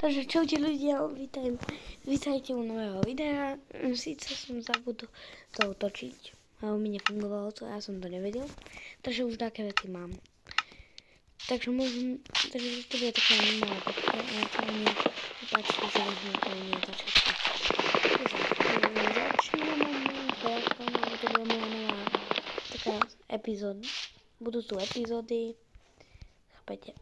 Takže čaute ľudia, vítajte u nového videa. Síce som zabudol to otočiť, ale mi nefungovalo to, ja som to nevedel. Takže už také veci mám. Takže to bude také malé poprvé, ale to mi páči, že možno to nie je začiatku. Začneme to bude moja nová taká epizóda. Budú tu epizódy, chápete?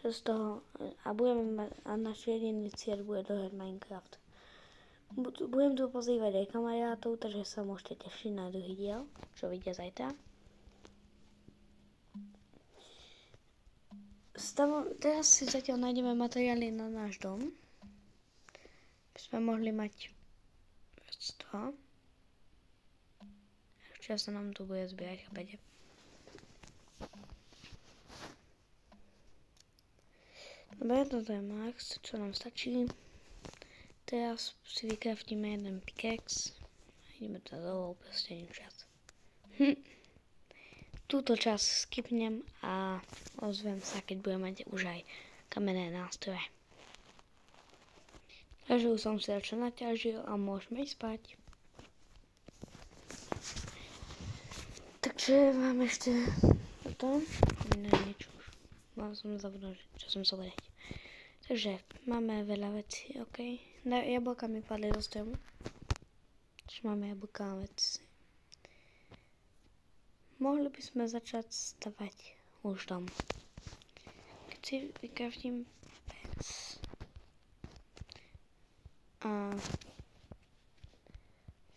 Z toho, a budeme mať, a náš jediný cieľ bude dohrať Minecraft. Budem tu pozývať aj kamarátov, takže sa môžete tešiť na druhý diel, čo vidia zajtra. Teraz si zatiaľ nájdeme materiály na náš dom, aby sme mohli mať vrstvo. Ešte sa nám tu bude zbierať, chápete? Dobre, toto je max, čo nám stačí. Teraz si vykraftíme jeden pickaxe. Ideme to dolu, proste nič čas. Túto časť skipnem a ozvem sa, keď budem mať už aj kamenné nástroje. Takže už som si čo naťažil a môžeme ísť spať. Takže mám ešte toto. Niečo už. Mám som zabudol, čo som sa vedieť. Takže máme veľa vecí, ok. Jablka mi padli do stromu. Takže máme jablka veci. Mohli by sme začať stavať už dom. Keď si vykraftím vec. A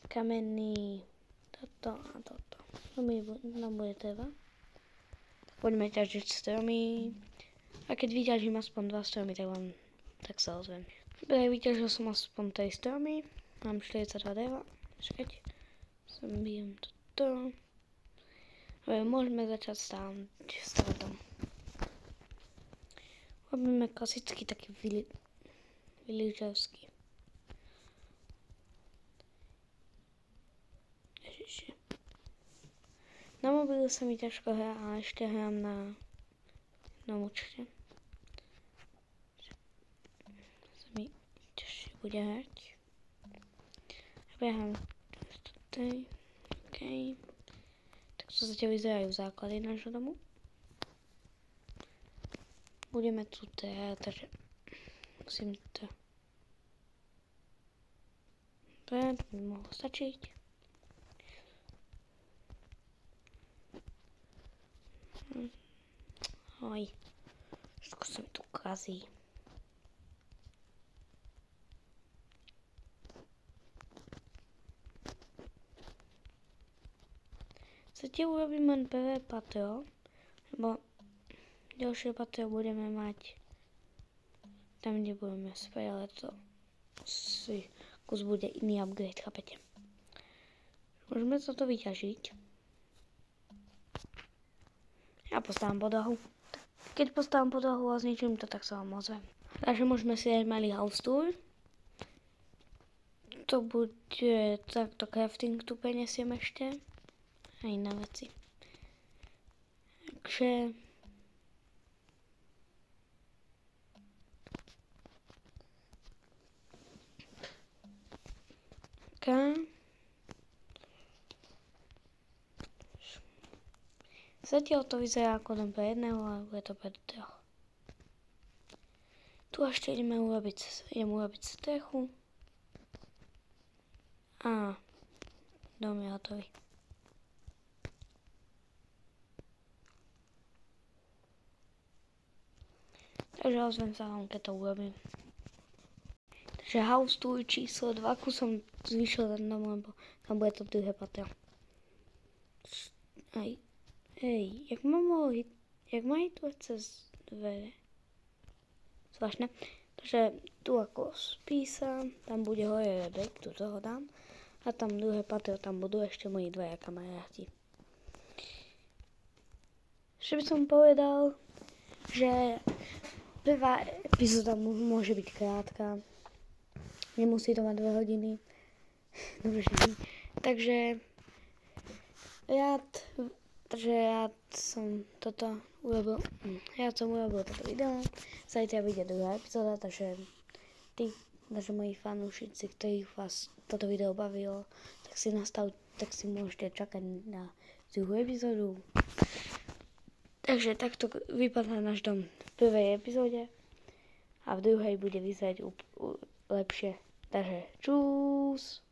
kamenný toto a toto. Nám bude treba. Tak poďme ťažiť stromy. A keď vyťažím aspoň 2 stromy, tak sa ozvem. Dobre, vyťažil som aspoň 3 stromy. Mám 42 dreva. Čakať. Zabijem toto. Dobre, môžeme začať stavať dom. Robíme klasický taký villagerský. Ježiši. Na mobilu sa mi ťažko hrá, ale ešte hrám na účte. Sa mi ťažšie bude hrať. Hrám tutaj. OK. Tak to zatiaľ vyzerajú základy nášho domu. Budeme tu takže musím to. Dobre, to by mohlo stačiť. Oj, všetko sa mi tu kazí. Zatiaľ urobím len prvé patro, lebo ďalšie patro budeme mať tam, kde budeme spať, ale to si kus bude iný upgrade, chápete? Môžeme sa to vyťažiť. Ja postavím podlahu. Keď postavím podlahu a zničím to, tak sa vám ozvem. Takže môžeme si dať malý house tour. To bude takto crafting tu prenesiem ešte. A iné veci. Takže zatiaľ to vyzerá ako len pre jedného, ale bude to pre troch. Tu ešte idem urobiť strechu. A dom je hotový. Takže ozvem sa vám, keď to urobím. Takže house tour číslo 2 som zvýšil ten dom, lebo tam bude to druhé patro. Hej, jak ma hituje cez dvere? Zvláštne. Takže tu ako spísa, tam bude hore redek, tu toho dám. A tam druhé patro, tam budú ešte moji dvaja kamaráti. Ešte by som povedal, že prvá epizóda môže byť krátka. Nemusí to mať 2 hodiny. Dobre, takže rád Takže ja som urobil toto video. Zajtra vyjde druhá epizóda, takže moji fanúšici, ktorých vás toto video bavilo, tak si môžete čakať na druhú epizódu. Takže takto vypadá náš dom v prvej epizóde a v druhej bude vyzerať lepšie. Takže čus!